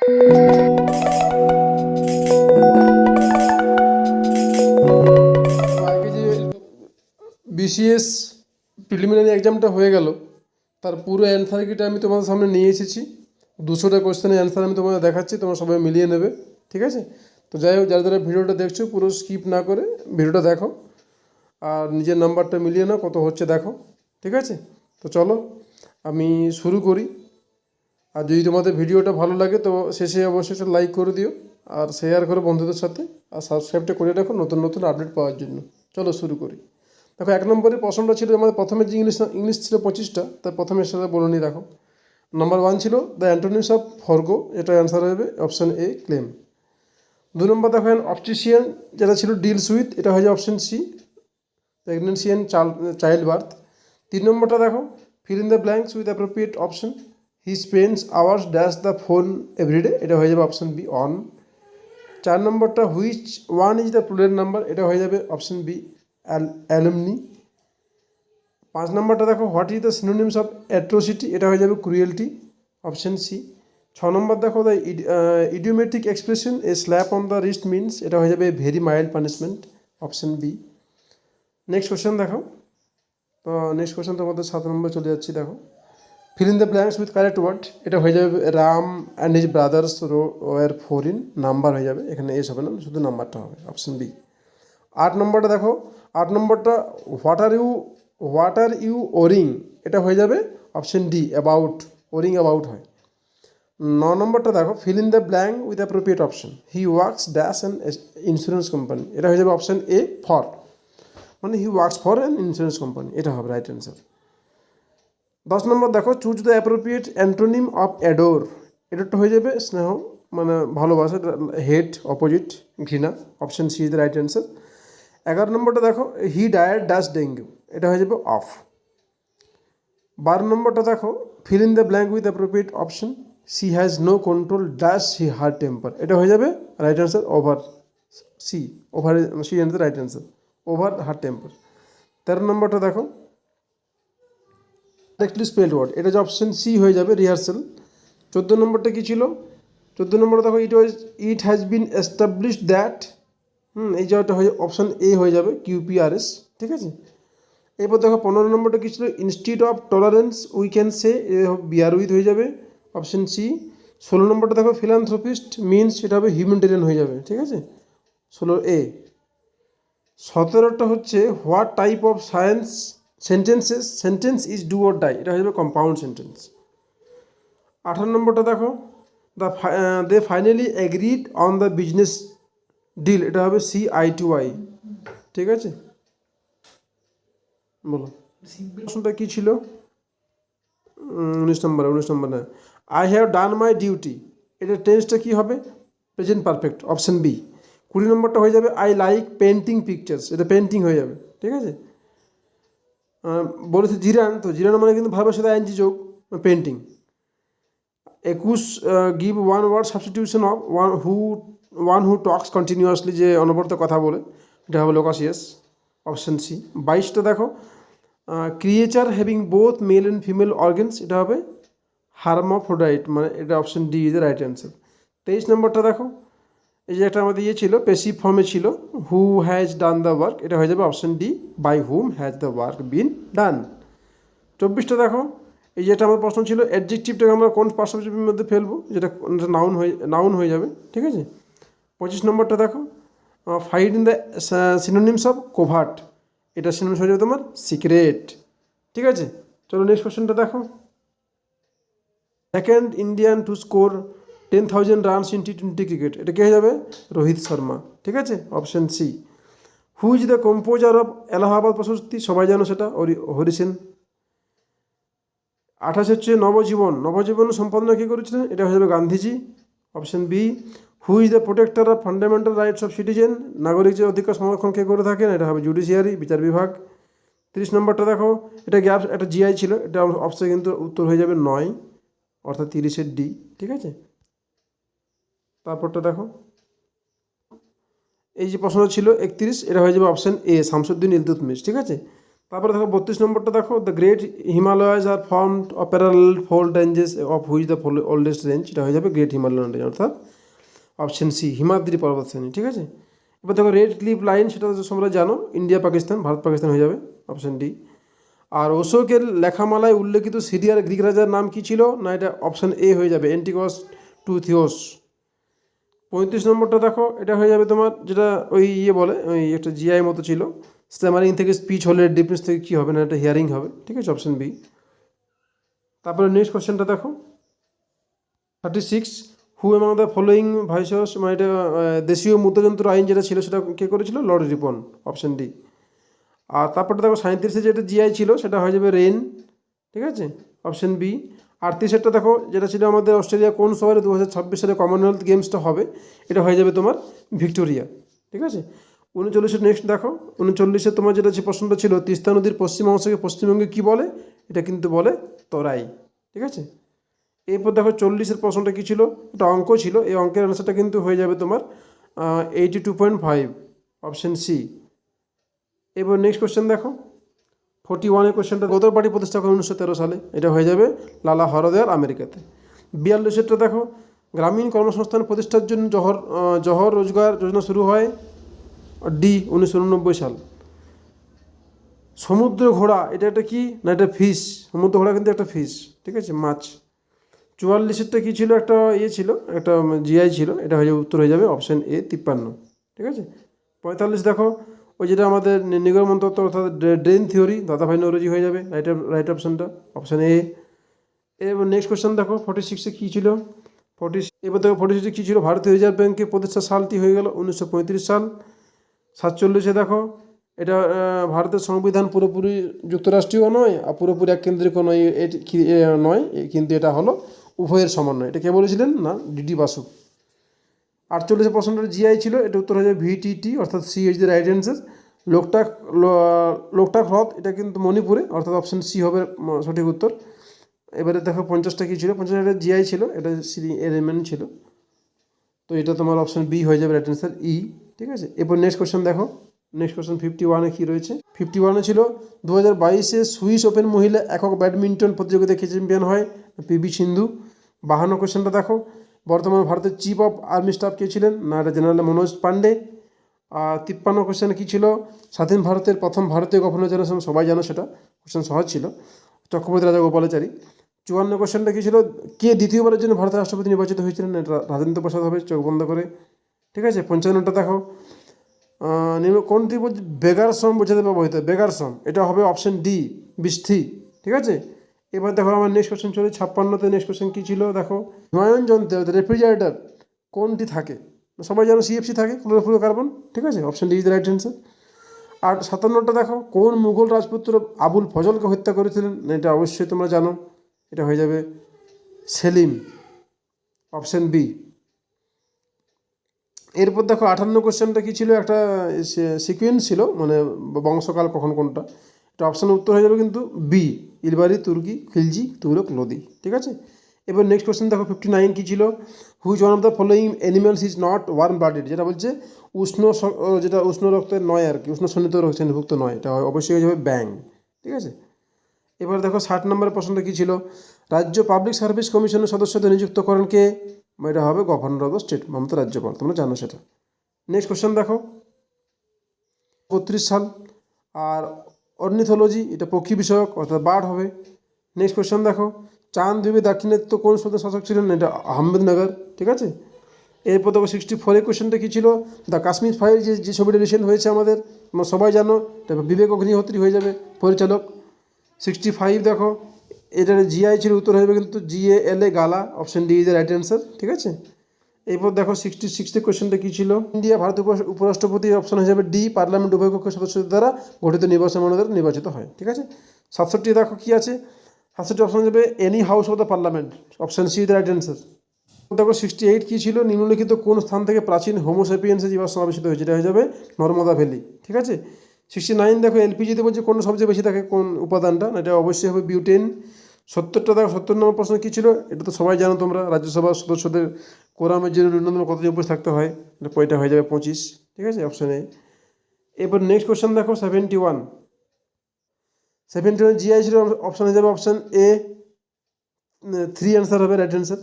আগে যে BCS preliminary এক্সামটা হয়ে গেল, তার পুরো অ্যান্সার কিটা আমি তোমাদের সামনে নিয়ে এসেছি। 200টা কোয়েশ্চেনের অ্যান্সার আমি তোমাদের দেখাচ্ছি, তোমরা সবাই মিলিয়ে নেবে, ঠিক আছে? তো যাই হোক, যারা যারা ভিডিওটা দেখছো পুরো স্কিপ না করে ভিডিওটা দেখো আর নিজের নাম্বারটা মিলিয়ে নাও, কত হচ্ছে দেখো, ঠিক আছে? তো চলো আমি শুরু করি। আর যদি তোমাদের ভিডিওটা ভালো লাগে তো শেষে অবশ্যই একটা লাইক করে দিও, আর শেয়ার করো বন্ধুদের সাথে, আর সাবস্ক্রাইবটা করে রাখো নতুন নতুন আপডেট পাওয়ার জন্য। চলো শুরু করি। দেখো, 1 নম্বরের প্রশ্নটা ছিল আমাদের প্রথমে যে ইংলিশ ছিল 25টা, তার প্রথমে সেটা বলে নিই। দেখো, নাম্বার 1 ছিল দ্য অ্যান্টোনিমস অফ ফরগো, এটা অ্যান্সার হবে অপশান এ, ক্লেম। 2 নম্বর দেখো, অবস্টিশিয়ান যেটা ছিল ডিলস উইথ, এটা হয়ে যায় option C, pregnancy and childbirth. 3 নম্বরটা দেখো, fill in the blanks with appropriate option, he spends hours dash the phone everyday, এটা হয়ে যাবে অপশান বি, অন। 4 নম্বরটা, which one is the plural number, এটা হয়ে যাবে অপশান বি, অ্যালুমনি। 5 নম্বরটা দেখো, what is the synonyms of atrocity, এটা হয়ে যাবে ক্রুয়েলটি, অপশান সি। 6 নম্বর দেখো, the idiomatic expression a slap on the wrist means, এটা হয়ে যাবে very mild punishment, option B. Next question দেখো, তো নেক্সট কোয়েশ্চেন তোমাদের 7 নম্বর চলে যাচ্ছি। দেখো, fill in the blanks with correct word, এটা হয়ে যাবে Ram and his brothers were foreign, number হয়ে যাবে, এখানে এস হবে না, শুধু নাম্বারটা হবে, অপশান বি। 8 নম্বরটা দেখো, 8 নম্বরটা হোয়াট আর ইউ ওরিং, এটা হয়ে যাবে option D, about, warring about হয়। 9 নম্বরটা দেখো, fill in the blank with appropriate option, he works dash and insurance company, এটা হয়ে যাবে অপশান এ, ফর, মানে he works for an insurance company, এটা হবে রাইট অ্যান্সার। 10 নম্বর দেখো, choose the appropriate antonym of adore, এটা হয়ে যাবে স্নেহ, মানে ভালোবাসা, হেট, অপোজিট, ঘৃণা, option C is the right answer. 11 নম্বরটা দেখো, হি ডায়ার ড্যাশ ডেঙ্গু, এটা হয়ে যাবে অফ। 12 নম্বরটা দেখো, fill in the blank with appropriate option, she has no control dash he her temper, এটা হয়ে যাবে right answer, over, C, over, C and the right answer, over her temper. 13 নম্বরটা দেখো, কারেক্টলি স্পেলড ওয়ার্ড, এটা যে option C হয়ে যাবে, rehearsal. 14 নম্বরটা কী ছিল? 14 নম্বরে দেখো, it has been established that, এই জায়গাটা হয়ে অপশান এ হয়ে যাবে, কিউপিআরএস, ঠিক আছে? এরপর দেখো 15 নম্বরটা কী ছিল? Institute of tolerance we can say, beer with হয়ে যাবে, অপশান সি। 16 নম্বরটা দেখো, ফিলান্থ্রোপিস্ট মিনস, এটা হবে হিউম্যানিটেরিয়ান হয়ে যাবে, ঠিক আছে, 16 এ। 17টা হচ্ছে, what type of sentence is do or die, এটা হয়ে যাবে কম্পাউন্ড সেন্টেন্স। 18 নম্বরটা দেখো, they finally agreed on the business deal, এটা হবে CI2I, ঠিক আছে? বলো, প্রশ্নটা কী ছিল? 19 নম্বর না, I have done my duty, এটা টেন্সটা কী হবে? Present perfect, option B. 20 নম্বরটা হয়ে যাবে, আই লাইক পেন্টিং পিকচার্স, এটা পেন্টিং হয়ে যাবে, ঠিক আছে? বলেছে জিরান, তো জিরান মানে কিন্তু ভার্বের সাথে আইএনজি যোগ, painting. 21, give one word substitution of one who talks continuously, যে অনবরত কথা বলে, এটা হবে লোকাসিয়াস, অপশান সি। 22টা দেখো, creature having both male and female organs, এটা হবে হার্মাফ্রোডাইট, মানে এটা option D is the right answer. 23 নম্বরটা দেখো, এই যে একটা আমাদের ছিল, পেসিভ ফর্মে ছিল, who has done the work, এটা হয়ে যাবে option D, by whom has the work been done. 24টা দেখো, এই যেটা আমার প্রশ্ন ছিল, অ্যাডজেক্টিভটাকে আমরা কোন পার্টসিপেটিভের মধ্যে ফেলবো, যেটা নাউন হয়ে যাবে, ঠিক আছে? 25 নম্বরটা দেখো, find in the synonyms of covert, এটা সিনোনিমস হয়ে যাবে তোমার সিক্রেট, ঠিক আছে? চলো নেক্সট কোয়েশ্চেনটা দেখো, second Indian to score 10,000 runs in T20 cricket, এটা কী হয়ে যাবে? রোহিত শর্মা, ঠিক আছে, option C. Who is the composer of Allahabad Prashasti, সবাই জানো সেটা, হরি সেন। 28 হচ্ছে নবজীবন সম্পাদনা কী করেছিলেন, এটা হয়ে যাবে Gandhiji, option B. Who is the protector of fundamental rights of citizen, নাগরিকের অধিকার সংরক্ষণ কে করে থাকেন, এটা হবে জুডিশিয়ারি, বিচার বিভাগ। 30 নম্বরটা দেখো, এটা গ্যাপ, একটা জিআই ছিল, এটা অপশান কিন্তু উত্তর হয়ে যাবে 9, অর্থাৎ 30-এর ডি, ঠিক আছে? তারপরটা দেখো, এই যে প্রশ্ন ছিল 31, এটা হয়ে যাবে অপশান এ, শামসুদ্দিন ইলতুৎমিশ, ঠিক আছে? তারপরে দেখো 32 নম্বরটা দেখো, the great Himalayas are formed of parallel fold ranges of which the oldest range, এটা হয়ে যাবে গ্রেট হিমালয়ান রেঞ্জ, অর্থাৎ অপশন সি হিমাদ্রি পর্বতশ্রেণী। ঠিক আছে, এবার দেখো রেড ক্লিফ লাইন, সেটা তো তোমরা জানো, ইন্ডিয়া পাকিস্তান, ভারত পাকিস্তান হয়ে যাবে, অপশন ডি। আর অশোকের লেখামালায় উল্লেখিত সিরিয়ার গ্রিক রাজার নাম কি ছিল, না এটা অপশন এ হয়ে যাবে, অ্যান্টিগস টু থিওস। 35 নম্বরটা দেখো, এটা হয়ে যাবে তোমার যেটা ওই বলে, ওই একটা জিআই মতো ছিল, স্ট্যামারিং থেকে স্পিচ হলে ডিফারেন্স থেকে কী হবে, না এটা হিয়ারিং হবে। ঠিক আছে, অপশন বি। তারপরে নেক্সট কোশ্চেনটা দেখো 36, হু এমং দ্য ফলোয়িং ভাইসরস, মানে এটা দেশীয় মুদ্রাযন্ত্র আইন যেটা ছিল সেটা কে করেছিল, লর্ড রিপন, অপশন ডি। আর তারপরে দেখো 37-এ যেটা জিআই ছিল সেটা হয়ে যাবে রেন। ঠিক আছে, অপশন বি। 38-এরটা দেখো, যেটা ছিল আমাদের অস্ট্রেলিয়া কোন শহরে 2026 সালে কমনওয়েলথ গেমসটা হবে, এটা হয়ে যাবে তোমার ভিক্টোরিয়া। ঠিক আছে, 39-এর নেক্সট দেখো, 39-এ তোমার যেটা প্রশ্নটা ছিল, তিস্তা নদীর পশ্চিম অংশকে পশ্চিমবঙ্গে কী বলে, এটা কিন্তু বলে তরাই। ঠিক আছে, এরপর দেখো 40-এর প্রশ্নটা কী ছিল, এটা অঙ্ক ছিল, এই অঙ্কের অ্যান্সারটা কিন্তু হয়ে যাবে তোমার 82.5, অপশন সি। এবার নেক্সট কোশ্চেন দেখো 41-এর কোশ্চেনটা, গদর পার্টি প্রতিষ্ঠা করেন 1913 সালে, এটা হয়ে যাবে লালা হরদয়াল, আমেরিকাতে। 42-এরটা দেখো, গ্রামীণ কর্মসংস্থান প্রতিষ্ঠার জন্য জহর রোজগার যোজনা শুরু হয়, ডি 1989 সাল। সমুদ্র ঘোড়া, এটা একটা কি, না এটা ফিশ, সমুদ্র ঘোড়া কিন্তু একটা ফিশ। ঠিক আছে, মাছ। 44-এরটা কী ছিল, একটা ছিল, একটা জিআই ছিল, এটা হয়ে যাবে, উত্তর হয়ে যাবে অপশন এ 53। ঠিক আছে, 45 দেখো, ওই যেটা আমাদের নিগমন তত্ত্ব, অর্থাৎ ড্রেন থিওরি, দাদাভাই নৌরোজি হয়ে যাবে রাইট অপশনটা, অপশন এ। এবার নেক্সট কোশ্চেন দেখো 46-এ কী ছিল, এবার দেখো 46-এ কী ছিল, ভারতীয় রিজার্ভ ব্যাঙ্কের প্রতিষ্ঠা সালটি হয়ে গেল 1935 সাল। 47-এ দেখো, এটা ভারতের সংবিধান পুরোপুরি যুক্তরাষ্ট্রীয় নয় আর পুরোপুরি এককেন্দ্রিক নয়, নয়, কিন্তু এটা হলো উভয়ের সমন্বয়। এটা কে বলেছিলেন, না ডিডি বাসু। 48 প্রশ্নটা জিআই ছিল, এটা উত্তর হয়ে যাবে ভিটিটি, অর্থাৎ C is the right answer. Loktak হ্রদ, এটা কিন্তু মণিপুরে, অর্থাৎ অপশন সি হবে সঠিক উত্তর। এবারে দেখো 50টা কী ছিল, 50 এটা জিআই ছিল, এটা শ্রী এলিমেন্ট ছিল, তো এটা তোমার অপশন বি হয়ে যাবে রাইট অ্যান্সার, ই। ঠিক আছে, এরপর নেক্সট কোশ্চেন দেখো, নেক্সট কোশ্চেন 51-এ কী রয়েছে, 51-এ ছিল 2022-এ সুইস ওপেন মহিলা একক ব্যাডমিন্টন প্রতিযোগিতায় কে চ্যাম্পিয়ন হয়, পিভি সিন্ধু। 52 কোশ্চেনটা দেখো, বর্তমান ভারতের চিফ অফ আর্মি স্টাফ কে ছিলেন, না এটা জেনারেল মনোজ পান্ডে। আর 53 কোশ্চেন কী ছিল, স্বাধীন ভারতের প্রথম ভারতীয় গভর্নর জেনারেল, সবাই জানো সেটা, কোশ্চেন সহজ ছিল, চক্রবর্তী রাজা গোপালাচারী। 54 কোশ্চেনটা কী ছিল, কে দ্বিতীয়বারের জন্য ভারতের রাষ্ট্রপতি নির্বাচিত হয়েছিলেন, এটা রাজেন্দ্র প্রসাদ হবে, চোখ বন্ধ করে। ঠিক আছে, 55টা দেখো, কোনটি বেগার শ্রম বোঝাতে ব্যবহৃত, বেগার শ্রম, এটা হবে অপশন ডি, বিস্থি। ঠিক আছে, এবার দেখো আমার নেক্সট কোশ্চেন চলে 56-তে, নেক্সট কোশ্চেন কী ছিল দেখো, হিমায়ন যন্ত্রে রেফ্রিজারেটর কোনটি থাকে, সবাই জানো সিএফসি থাকে, ক্লোরোফ্লোরোকার্বন। ঠিক আছে, option D is the right answer. আর 57টা দেখো, কোন মুঘল রাজপুত্র আবুল ফজলকে হত্যা করেছিলেন, এটা অবশ্যই তোমরা জানো, এটা হয়ে যাবে সেলিম, অপশন বি। এরপর দেখো 58 কোশ্চেনটা কী ছিল, একটা সিকুয়েন্স ছিল, মানে বংশকাল কখন কোনটা, এটা অপশানের উত্তর হয়ে যাবে কিন্তু বি, ইলবারি, তুর্কি, খিলজি, তুগলক, লোদি। ঠিক আছে, এবার নেক্সট কোশ্চেন দেখো 59 কী ছিল, which one of the following animals is not worm blooded, যেটা বলছে যেটা উষ্ণ রক্তের নয় আর কি, উষ্ণ শোণিত শ্রেণীভুক্ত নয়, এটা অবশ্যই হয়ে যাবে ব্যাং। ঠিক আছে, এবার দেখো 60 নম্বরের প্রশ্নটা কী ছিল, রাজ্য পাবলিক সার্ভিস কমিশনের সদস্যদের নিযুক্ত করেন কে, এটা হবে governor of the state, Mamata রাজ্যপাল, তোমরা জানো সেটা। নেক্সট কোশ্চেন দেখো 32 সাল। আর অর্নিথোলজি, এটা পক্ষী বিষয়ক, অর্থাৎ বার্ড হবে। নেক্সট কোশ্চেন দেখো, চাঁদ দ্বীপে দাক্ষিণাত্য কোন সৌদের শাসক ছিলেন, এটা আহমেদনগর। ঠিক আছে, এরপর দেখো 64-এর কোশ্চেনটা কী ছিল, দ্য কাশ্মীর ফাইল, যে ছবিটা রিসেন্ট হয়েছে আমাদের, তোমরা সবাই জানো, তারপর বিবেক অগ্নিহোত্রী হয়ে যাবে পরিচালক। 65 দেখো, এটার জিআই ছিল, উত্তর হয়ে যাবে কিন্তু GALA, গালা, option D is the right answer. ঠিক আছে, এরপর দেখো 66-এর কোশ্চেনটা কী ছিল, ইন্ডিয়া ভারতের উপরাষ্ট্রপতির অপশন হয়ে যাবে ডি, পার্লামেন্ট উভয় কক্ষের সদস্যদের দ্বারা গঠিত নির্বাচন দ্বারা নির্বাচিত হয়। ঠিক আছে, 67 দেখো কী আছে, 67 অপশন হয়ে যাবে any house of the parliament, option C the right answer. দেখো 68 কী ছিল, নিম্নলিখিত কোন স্থান থেকে প্রাচীন হোমোসেপিয়েন্সের জীবাশ্ম আবিষ্কৃত হয়েছে, এটা হয়ে যাবে নর্মদা ভ্যালি। ঠিক আছে, 69 দেখো, এলপিজিতে বলছে কোন সবচেয়ে বেশি থাকে, কোন উপাদানটা, এটা অবশ্যই হবে বিউটেন। 70টা দেখো, 70 নম্বর প্রশ্ন কী ছিল, এটা তো সবাই জানো তোমরা, রাজ্যসভার সদস্যদের কোরামের জন্য ন্যূনতম কতজন উপস্থিত থাকতে হয়, এটা হয়ে যাবে 25। ঠিক আছে, অপশন এ। এরপর নেক্সট কোশ্চেন দেখো 71, 71 জিআই ছিল, অপশান হয়ে যাবে অপশান এ 3 অ্যান্সার হবে রাইট অ্যান্সার।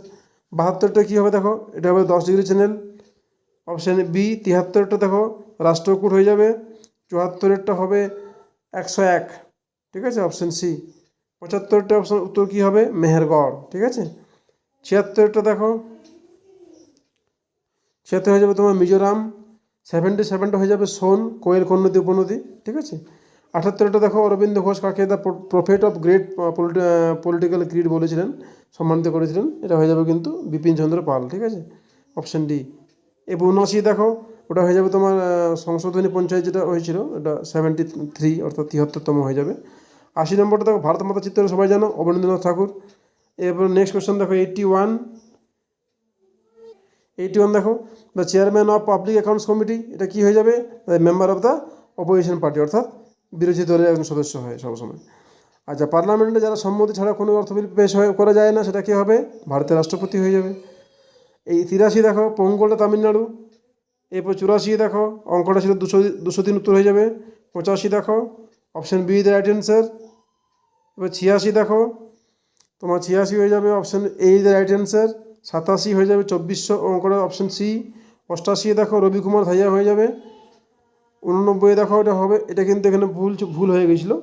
72টা কী হবে দেখো, এটা হবে 10 ডিগ্রি চ্যানেল, অপশান বি। 73টা দেখো রাষ্ট্রকূট হয়ে যাবে। 74টা হবে 101, ঠিক আছে, অপশান সি। 75টা অপশান উত্তর কী হবে, মেহেরগড়, ঠিক আছে। 76টা দেখো, 76 হয়ে যাবে তোমার মিজোরাম। 77টা হয়ে যাবে সোন, কোয়েল কোন উপনদী, ঠিক আছে। 78টা দেখো অরবিন্দ ঘোষ কাকে the prophet of great political Creed বলেছিলেন, সম্মানিত করেছিলেন, এটা হয়ে যাবে কিন্তু বিপিন চন্দ্র পাল, ঠিক আছে, অপশান ডি। 79 দেখো ওটা হয়ে যাবে তোমার সংশোধনী পঞ্চায়েত যেটা হয়েছিল, এটা 73 অর্থাৎ 73তম হয়ে যাবে। 80 নম্বরটা দেখো ভারত মাতা চিত্র, সবাই জানো, অবনীন্দ্রনাথ ঠাকুর। এরপর নেক্সট কোয়েশ্চেন দেখো 81 দেখো the chairman of public accounts committee, এটা কি হয়ে যাবে, member of the opposition party, অর্থাৎ বিরোধী দলের একজন সদস্য হয় সবসময়। আচ্ছা, পার্লামেন্টে যারা সম্মতি ছাড়া কোনো অর্থ বিল পেশ করা যায় না, সেটা কী হবে, ভারতের রাষ্ট্রপতি হয়ে যাবে। এই 83 দেখো পোঙ্গলটা তামিলনাড়ু। এরপর 84 দেখো অঙ্কটা ছিল 203 উত্তর হয়ে যাবে। 85 দেখো option B the right answer. এবার 86 দেখো তোমার 86 হয়ে যাবে option A the right answer. 87 হয়ে যাবে 2400, অঙ্কটা অপশান সি। 88 দেখো রবি কুমার ধাইয়া হয়ে যাবে। 89 দেখো এটা হবে, এটা কিন্তু এখানে ভুল হয়ে গেছিলো,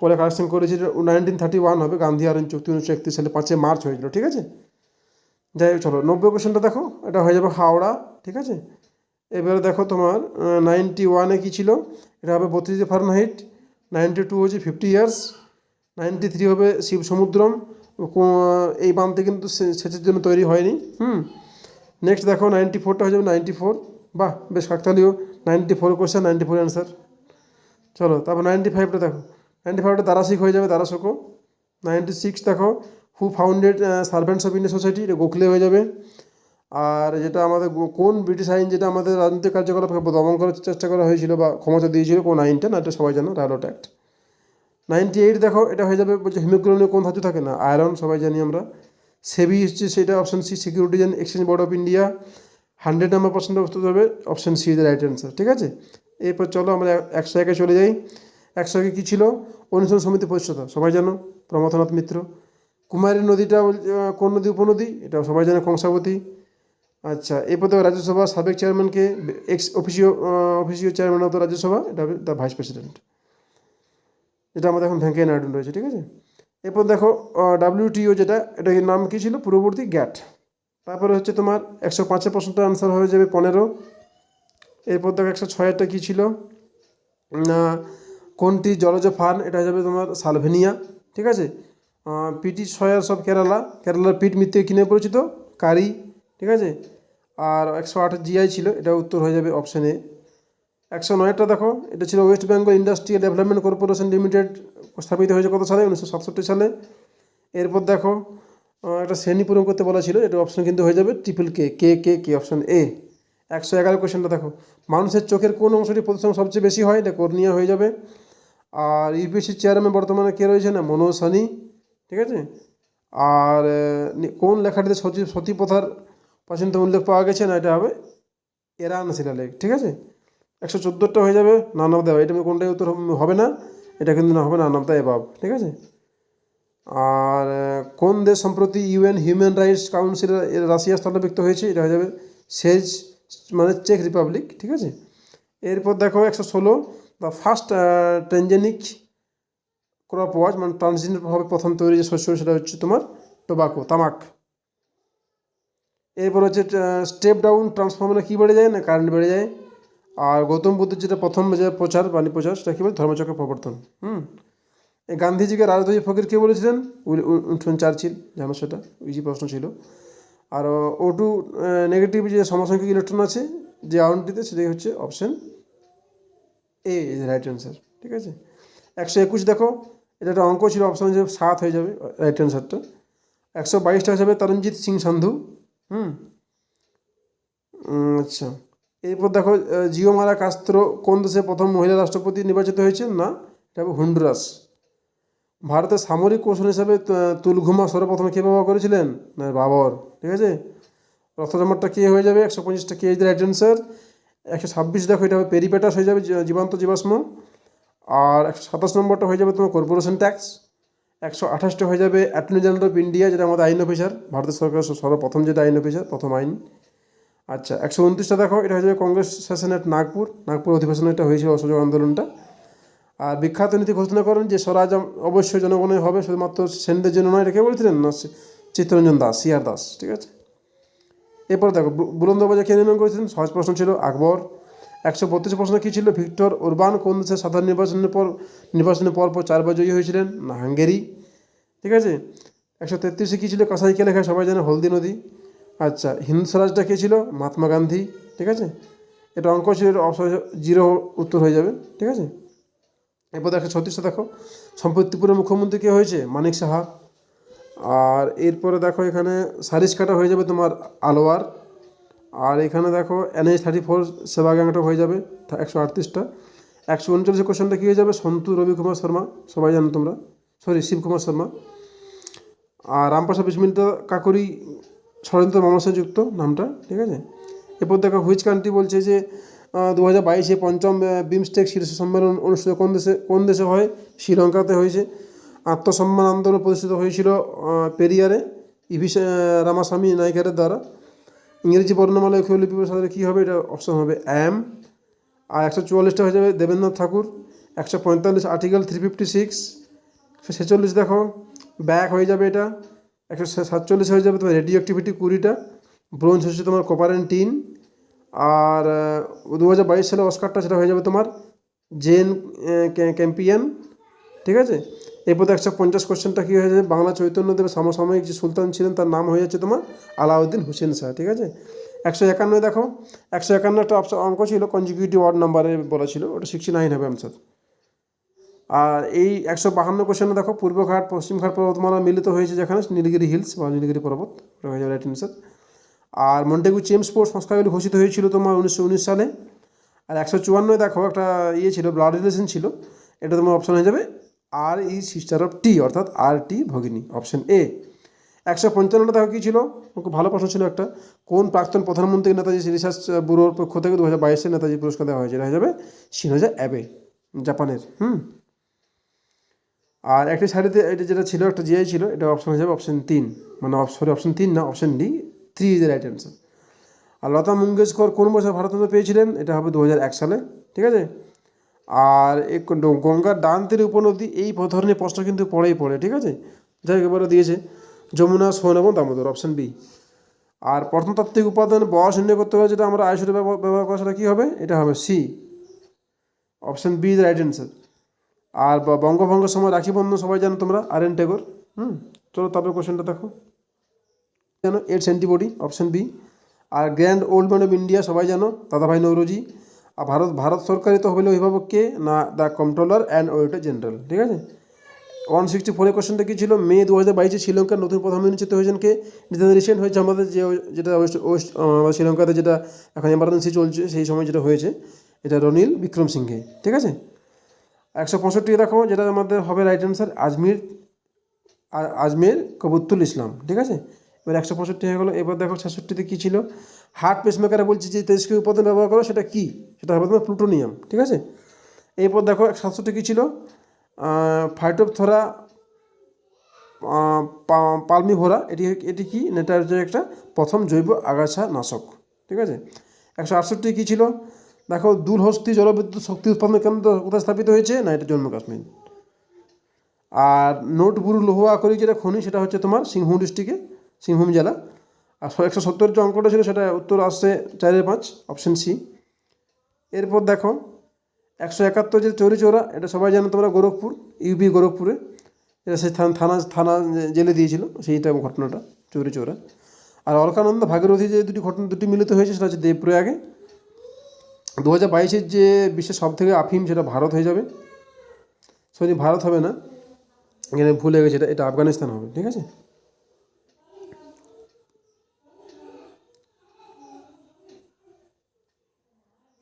পরে কারেকশন করেছি, 1931 হবে, গান্ধী আরন চুক্তি 1931 সালে 5 মার্চ হয়েছিল, ঠিক আছে। যাই হোক চলো 90 কোয়েশ্চেনটা দেখো, এটা হয়ে যাবে হাওড়া, ঠিক আছে। এবারে দেখো তোমার 91 কী ছিল, এটা হবে 32 ফারেনহাইট। 92 হচ্ছে 50 ইয়ার্স। 93 হবে শিব সমুদ্রম, এই বাঁধটি কিন্তু সেচের জন্য তৈরি হয়নি। নেক্সট দেখো 94টা হয়ে যাবে 94, বাহ বেশ কাকতালীয়, 94 কোয়েশ্চেন, 94 অ্যান্সার। চলো তারপর 95টা দেখো, 95টা দারাশিক হয়ে যাবে, দারাশোকো। 96 দেখো who founded servants of India society, এটা গোখলে হয়ে যাবে। আর যেটা আমাদের কোন ব্রিটিশ আইন যেটা আমাদের রাজনৈতিক কার্যকলাপকে দমন করার চেষ্টা করা হয়েছিল বা ক্ষমতা দিয়েছিল, কোন আইনটা, না এটা সবাই জানো, রায়লট অ্যাক্ট। 98 দেখো এটা হয়ে যাবে, বলছে হিমোগ্লোবিনে কোন ধাতু থাকে, না আয়রন, সবাই জানি আমরা। সেবি হচ্ছে সেটা option C, securities and exchange board of India. 100 নম্বর প্রশ্নটা উত্তর হবে option C the right answer, ঠিক আছে। এরপর চলো আমরা 101-এ চলে যাই। 101 কী ছিল, অনুশীলন সমিতি প্রতিষ্ঠাতা, সবাই জানো, প্রমথনাথ মিত্র। কুমারী নদীটা কোন নদী উপনদী, এটা সবাই জানে, কংসাবতী। আচ্ছা, এরপর তো রাজ্যসভার সাবেক চেয়ারম্যানকে, x officio chairman of the Rajya Sabha, এটা হবে দ্য ভাইস প্রেসিডেন্ট, যেটা আমাদের এখন ভেঙ্কাইয়া নাইডু রয়েছে, ঠিক আছে। এরপর দেখো WTO যেটা, এটার নাম কী ছিল পূর্ববর্তী, গ্যাট। তারপরে হচ্ছে তোমার 105 প্রশ্নটা আনসার হয়ে যাবে 15। এরপর দেখো 106টা কী ছিল, কোনটি জলজ ফার্ন, এটা হয়ে যাবে তোমার সালভেনিয়া, ঠিক আছে। পিটি সয়ার্স অফ কেরালার পিট মৃত্যু কিনে পরিচিত, কারি, ঠিক আছে। আর 108 জিআই ছিল, এটা উত্তর হয়ে যাবে অপশান এ। 109টা দেখো, এটা ছিল West Bengal industrial development corporation limited, স্থাপিত হয়েছে কত সালে, 1967 সালে। এরপর দেখো একটা শ্রেণী পূরণ করতে বলা ছিল, এটা অপশান কিন্তু হয়ে যাবে triple K, K option A. 111 কোয়েশ্চেনটা দেখো, মানুষের চোখের কোন অংশটি প্রদূষণ সবচেয়ে বেশি হয়, এটা কর্নিয়া হয়ে যাবে। আর ইউপিএসসির চেয়ারম্যান বর্তমানে কে রয়েছে, না মনোজ সানি, ঠিক আছে। আর কোন লেখাটিতে সতী প্রথার প্রাচীনতম উল্লেখ পাওয়া গেছে, না এটা হবে এরান শিলালেখ, ঠিক আছে। 114টা হয়ে যাবে নান অফ দ্য অ্যাবাভ, এটা কোনটাই উত্তর হবে না, এটা কিন্তু না হবে নান অফ দ্য অ্যাবাভ, ঠিক আছে। আর কোন দেশ সম্প্রতি ইউএন হিউম্যান রাইটস কাউন্সিলের রাশিয়া স্থলাভিষিক্ত হয়েছে, এটা হয়ে যাবে সেজ, মানে চেক রিপাবলিক, ঠিক আছে। এরপর দেখো 116 the first transgenic crop watch, মানে ট্রানজিনের প্রভাবে প্রথম তৈরি যে শস্য, সেটা হচ্ছে তোমার টোবাকো, তামাক। এরপর হচ্ছে স্টেপ ডাউন ট্রান্সফর্মারে কী বেড়ে যায়, না কারেন্ট বেড়ে যায়। আর গৌতম বুদ্ধের যেটা প্রথম যে বাণী প্রচার, সেটা কী বলে, ধর্মচক্রের প্রবর্তন। এই গান্ধীজিকে রাজনৈতিক ফকির কে বলেছিলেন, উইনস্টন চার্চিল, জানো সেটা, ইজি প্রশ্ন ছিল। আর O2 নেগেটিভ যে সমসাময়িক ইলেকট্রন আছে যে আয়নটিতে, সেটাই হচ্ছে option A is right answer, ঠিক আছে। 121 দেখো, এটা একটা অঙ্ক ছিল, অপশান হিসেবে 7 হয়ে যাবে রাইট অ্যান্সারটা। 122টা হিসাবে তরণজিৎ সিং সান্ধু। আচ্ছা, এরপর দেখো জিওমারা কাস্ত্রো কোন দেশে প্রথম মহিলা রাষ্ট্রপতি নির্বাচিত হয়েছে, না এটা হবে হন্ডুরাস। ভারতের সামরিক কৌশল হিসাবে তুলঘুমা সর্বপ্রথমে কে ব্যবহার করেছিলেন, না বাবর, ঠিক আছে। রথচমরটা কে হয়ে যাবে, 125টা K is the right answer. 126 দেখো, এটা হবে পেরিপেটাস হয়ে যাবে, জীবান্ত জীবাশ্ম। আর 127 নম্বরটা হয়ে যাবে তোমার কর্পোরেশন ট্যাক্স। 128টা হয়ে যাবে অ্যাটর্নি জেনারেল অফ ইন্ডিয়া, যেটা আমাদের আইন অফিসার, ভারত সরকারের সর্বপ্রথম যেটা আইন অফিসার, প্রথম আইন। আচ্ছা 129টা দেখো, এটা হয়ে যাবে কংগ্রেস সেশন এট নাগপুর অধিবেশন, এটা হয়েছিল অসহযোগ আন্দোলনটা। আর বিখ্যাত নীতি ঘোষণা করেন যে স্বরাজ অবশ্যই জনগণের হবে, শুধুমাত্র সেনদের জন্য নয়। এটা কে বলেছিলেন না, চিত্তরঞ্জন দাস, সিআর দাস, ঠিক আছে। এরপর দেখো বুলন্দবাজার কে নির্মাণ করেছিলেন, সহজ প্রশ্ন ছিল, আকবর। 132 প্রশ্ন কী ছিল, ভিক্টর ওরবান কোন দেশের সাধারণ নির্বাচনের পর 4বার জয়ী হয়েছিলেন, না হাঙ্গেরি, ঠিক আছে। 133 কী ছিল, কাসাইকে লেখা সবাই জানে, হলদি নদী। আচ্ছা হিন্দু স্বরাজটা কে ছিল, মহাত্মা গান্ধী, ঠিক আছে। এটা অঙ্ক ছিল, জিরো উত্তর হয়ে যাবে, ঠিক আছে। এরপর দেখো 36টা দেখো, সম্পত্তিপুরের মুখ্যমন্ত্রী কে হয়েছে, মানিক সাহা। আর এরপরে দেখো এখানে সারিস কাটা হয়ে যাবে তোমার আলোয়ার। আর এখানে দেখো NH-34 সেবাগ্যাংটা হয়ে যাবে 138টা। 139 কোশ্চেনটা কী হয়ে যাবে, সন্তু রবিকুমার শর্মা, সবাই জানো তোমরা, শিবকুমার শর্মা। আর রামপ্রসাদ বিসমিলটা কাকুরি ষড়যন্ত্র মামলার সাথে যুক্ত নামটা, ঠিক আছে। এরপর দেখো হুইচ কান্ট্রি বলছে যে 2022 পঞ্চম বিমস্টেক শীর্ষ সম্মেলন অনুষ্ঠিত কোন দেশে হয়, শ্রীলঙ্কাতে হয়েছে। আত্মসম্মান আন্দোলন প্রতিষ্ঠিত হয়েছিল পেরিয়ারে, ইভি রামাস্বামী নাইকারের দ্বারা। ইংরেজি বর্ণমালা লিপির সাথে কী হবে, এটা অপশন হবে অ্যাম। আর 144টা হয়ে যাবে দেবেন্দ্রনাথ ঠাকুর। 145 আর্টিকেল 356। 146 দেখো ব্যাক হয়ে যাবে এটা। 147 হয়ে যাবে তোমার রেডিও অ্যাক্টিভিটি 20টা। ব্রোঞ্জ হচ্ছে তোমার কপার অ্যান্ড টিন। আর 2022 সালে অস্কারটা সেটা হয়ে যাবে তোমার জেন ক্যাম্পিয়ান, ঠিক আছে। এরপর 150 কোশ্চেনটা কী হয়ে যাবে, বাংলা চৈতন্যদেবের সমসাময়িক যে সুলতান ছিলেন তার নাম হয়ে যাচ্ছে তোমার আলাউদ্দিন হোসেন শাহ, ঠিক আছে। 151 দেখো, 151 একটা অঙ্ক ছিল, কনজিকিউটিভ ওয়ার্ড নাম্বারে বলা ছিল, ওটা 69 হবে আনসার। আর এই 152 কোশ্চেনে দেখো, পূর্বঘাট পশ্চিমঘাট পর্বতমালা মিলিত হয়েছে যেখানে, নীলগিরি হিলস বা নীলগিরি পর্বত, ওটা হয়ে যাবে রাইট আনসার। আর মন্টেগু চেমস্ফোর্ড সংস্কারগুলি ঘোষিত হয়েছিল তোমার 1919 সালে। আর 154 দেখো একটা ইয়ে ছিল, ব্লাড রিলেশন ছিল, এটা তোমার অপশন হয়ে যাবে আর ই সিস্টার অফ টি, অর্থাৎ আর টি ভগিনী, অপশন এ। 155 দেখো কী ছিল, খুব ভালো প্রশ্ন ছিল একটা, কোন প্রাক্তন প্রধানমন্ত্রী নেতাজি রিসার্চ ব্যুরোর পক্ষ থেকে 2022 নেতাজি পুরস্কার দেওয়া হয়েছে, এটা হয়ে যাবে শিনোজা অ্যাবে, জাপানের। আর একটি সারিতে এটা যেটা ছিল, একটা জিআই ছিল, এটা অপশন হয়ে যাবে অপশন 3, মানে অপশন 3 না, option D, 3 is the right answer. আর লতা মঙ্গেশকর কোন বছর ভারতরত্ন পেয়েছিলেন, এটা হবে 2001 সালে, ঠিক আছে। আর গঙ্গার ডান তীরে উপনদী, এই ধরনের প্রশ্ন কিন্তু পড়েই পড়ে, ঠিক আছে। যাই এবারে দিয়েছে যমুনা, সোন এবং দামোদর, অপশন বি। আর প্রত্নতাত্ত্বিক উপাদান বয়স নির্ণয় করতে হবে, যেটা আমরা আইসোটে ব্যবহার করা, সেটা কী হবে, এটা হবে C, option B the right answer. আর বঙ্গভঙ্গের সময় রাখি বন্ধন সবাই জানো তোমরা, আর.এন. টেগোর। চলো তারপরে কোশ্চেনটা দেখো, জানো এইডস অ্যান্টিবডি, অপশন বি। আর grand old man of India সবাই জানো, দাদাভাই নৌরোজি। আর ভারত সরকারিত হলে অভিভাবক কে, না the controller and auditor general, ঠিক আছে। 164 কোশ্চেনটা কী ছিল, মে 2022 শ্রীলঙ্কার নতুন প্রধানমন্ত্রী নিশ্চিত হয়েছেন কে, রিসেন্ট হয়েছে আমাদের যেটা শ্রীলঙ্কাতে যেটা এখন এমার্জেন্সি চলছে, সেই সময় যেটা হয়েছে, এটা রনিল বিক্রমসিংঘে, ঠিক আছে। 165 দেখো, যেটা আমাদের হবে রাইট অ্যান্সার আজমের কবুতুল ইসলাম, ঠিক আছে। এবার 165 হয়ে গেলো। এবার দেখো 66তে কী ছিল, হার্ট পেসমেকারে বলছি যে তেজস্ক্রিয় উপাদান ব্যবহার করো, সেটা কি, সেটা হবে তোমার প্লুটোনিয়াম, ঠিক আছে। এরপর দেখো 67 কী ছিল, ফাইটোপথরা পালমিভোরা, এটি কি, এটা হচ্ছে একটা প্রথম জৈব আগাছা নাশক, ঠিক আছে। 168 কী ছিল, দেখো দুলহস্তি জলবিদ্যুৎ শক্তি উৎপাদন কেন্দ্র কোথায় স্থাপিত হয়েছে, না এটা জম্মু কাশ্মীর। আর নোটবুরু লৌহ আকরিক যেটা খনি, সেটা হচ্ছে তোমার সিংভূম ডিস্ট্রিক্টে, সিংভূম জেলা। আর 170 যে অঙ্কটা ছিল, সেটা উত্তর আসছে 4-5, অপশন সি। এরপর দেখো 171 যে চৌরি চৌরা, এটা সবাই জানো তোমরা, গোরখপুর, ইউপি গোরখপুরে, এটা সেই থানা জেলে দিয়েছিল, সেইটা ঘটনাটা চৌরি চৌরা। আর অলকানন্দ ভাগীরথী যে দুটি মিলিত হয়েছে, সেটা হচ্ছে দেবপ্রয়াগে। 2022 যে বিশ্বের সব থেকে আফিম, সেটা ভারত হয়ে যাবে, ভারত হবে না, এখানে ভুলে গেছে, এটা আফগানিস্তান হবে, ঠিক আছে।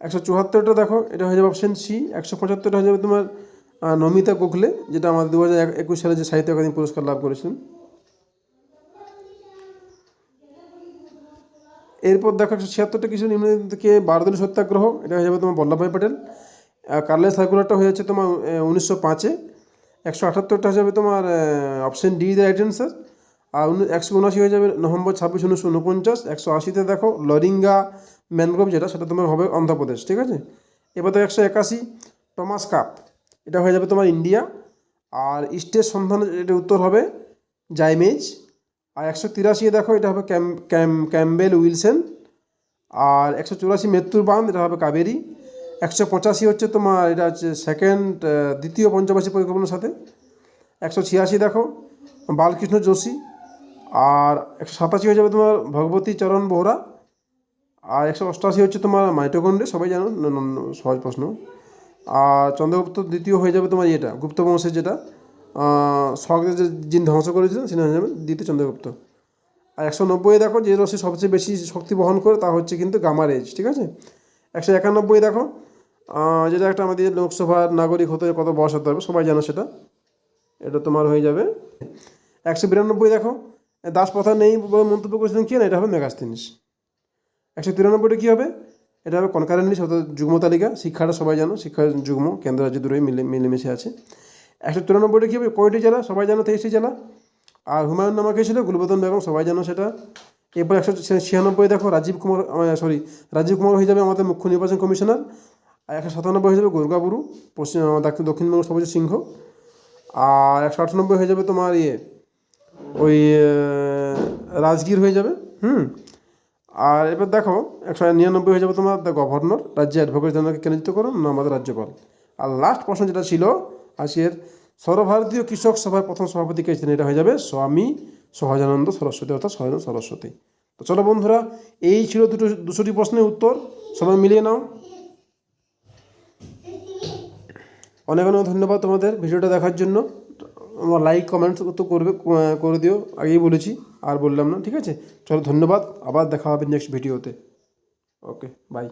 একশো 74টা দেখো, এটা হয়ে যাবে অপশন সি। 175টা হয়ে যাবে তোমার নমিতা গোখলে, যেটা আমাদের 2021 সালে যে সাহিত্য একাডেমি পুরস্কার লাভ করেছিলেন। এরপর দেখো 176টা কিছু নিম্নলিখিত থেকে 12 দলীয় সত্যাগ্রহ, এটা হয়ে যাবে তোমার বল্লভভাই প্যাটেল। কার্লের সার্কুলারটা হয়ে যাচ্ছে তোমার 1905-এ। 178টা হয়ে যাবে তোমার option D the right answer. আর 179 হয়ে যাবে নভেম্বর 26, 1949। 180-তে দেখো লরিঙ্গা ম্যানগ্রোভ যেটা, সেটা তোমার হবে অন্ধ্রপ্রদেশ, ঠিক আছে। এবার তো 181 টমাস কাপ, এটা হয়ে যাবে তোমার ইন্ডিয়া। আর ইস্টের সন্ধান, এটা উত্তর হবে জাইমেজ। আর 183 দেখো, এটা হবে ক্যাম্বেল উইলসন। আর 184 মৃত্যুর বাঁধ, এটা হবে কাবেরী। 185 হচ্ছে তোমার, এটা হচ্ছে দ্বিতীয় পঞ্চবার্ষিক পরিকল্পনার সাথে। 186 দেখো বালকৃষ্ণ যোশী। আর 187 হয়ে যাবে তোমার ভগবতী চরণ বোহরা। আর 188 হচ্ছে তোমার মাইটোকন্ড্রিয়া, সবাই জানো, সহজ প্রশ্ন। আর চন্দ্রগুপ্ত দ্বিতীয় হয়ে যাবে তোমার এটা গুপ্ত বংশের, যেটা স্বর্গদেব যিনি ধ্বংস করেছিলেন, তিনি হয়ে যাবেন দ্বিতীয় চন্দ্রগুপ্ত। আর 190 দেখো যে রশ্মি সবচেয়ে বেশি শক্তি বহন করে, তা হচ্ছে কিন্তু গামা রেজ, ঠিক আছে। 191 দেখো, যেটা একটা আমাদের লোকসভার নাগরিক হতে কত বয়স হতে হবে, সবাই জানো সেটা, এটা তোমার হয়ে যাবে। 192 দেখো, দাস প্রথা নেই বলে মন্তব্য করেছিলেন কি না, এটা হবে মেগাস্তিনিস। 193 কী হবে, এটা হবে কনকারেন্ট লিস্ট, অর্থাৎ যুগ্ম তালিকা। শিক্ষাটা সবাই জানো, শিক্ষা যুগ্ম, কেন্দ্র রাজ্য দুটোই মিলেমিশে আছে। 194 কী হবে, কয়টি জেলা, সবাই জানো 23টি জেলা। আর হুমায়ুন নামা কে ছিল, গুলবদন বেগম, সবাই জানো সেটা। এরপর 196 দেখো রাজীব কুমার হয়ে যাবে আমাদের মুখ্য নির্বাচন কমিশনার। আর 197 হয়ে যাবে দুর্গাবুরু, দক্ষিণবঙ্গ সবুজ সিংহ। আর 198 হয়ে যাবে তোমার ওই রাজগীর হয়ে যাবে। আর এবার দেখো 199 হয়ে যাবে তোমার দ্য গভর্নর, রাজ্যে অ্যাডভোকেট জেনারেলকে কেন নিযুক্ত করুন না আমাদের রাজ্যপাল। আর লাস্ট প্রশ্ন যেটা ছিল আজকের, সর্বভারতীয় কৃষক সভার প্রথম সভাপতি কে ছিলেন, এটা হয়ে যাবে স্বামী সহজানন্দ সরস্বতী, অর্থাৎ সহজানন্দ সরস্বতী। তো চলো বন্ধুরা, এই ছিল 200টি প্রশ্নের উত্তর, সবাই মিলিয়ে নাও। অনেক অনেক ধন্যবাদ তোমাদের ভিডিওটা দেখার জন্য। আমার লাইক কমেন্টস তো করে দিও, আগেই বলেছি, আর বললাম না, ঠিক আছে। চলো ধন্যবাদ, আবার দেখা হবে নেক্সট ভিডিওতে। ওকে, বাই।